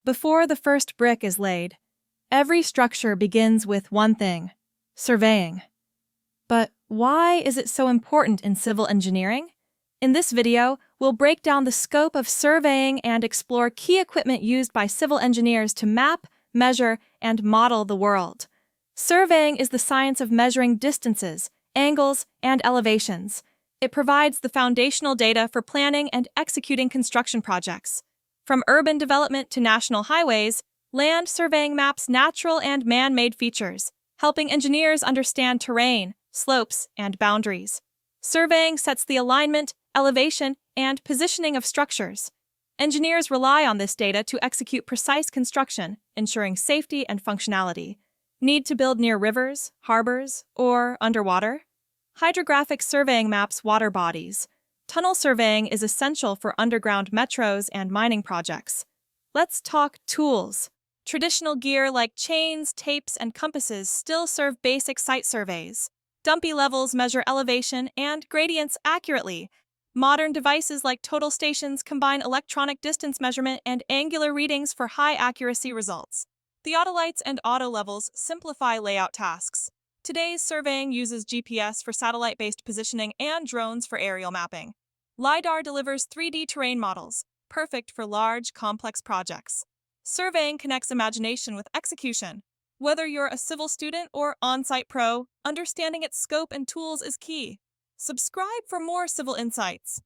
Before the first brick is laid, every structure begins with one thing: surveying. But why is it so important in civil engineering? In this video, we'll break down the scope of surveying and explore key equipment used by civil engineers to map, measure, and model the world. Surveying is the science of measuring distances, angles, and elevations. It provides the foundational data for planning and executing construction projects. From urban development to national highways, land surveying maps natural and man-made features, helping engineers understand terrain, slopes, and boundaries. Surveying sets the alignment, elevation, and positioning of structures. Engineers rely on this data to execute precise construction, ensuring safety and functionality. Need to build near rivers, harbors, or underwater? Hydrographic surveying maps water bodies. Tunnel surveying is essential for underground metros and mining projects. Let's talk tools. Traditional gear like chains, tapes, and compasses still serve basic site surveys. Dumpy levels measure elevation and gradients accurately. Modern devices like total stations combine electronic distance measurement and angular readings for high-accuracy results. The autolights and auto levels simplify layout tasks. Today's surveying uses GPS for satellite-based positioning and drones for aerial mapping. LiDAR delivers 3D terrain models, perfect for large, complex projects. Surveying connects imagination with execution. Whether you're a civil student or on-site pro, understanding its scope and tools is key. Subscribe for more civil insights.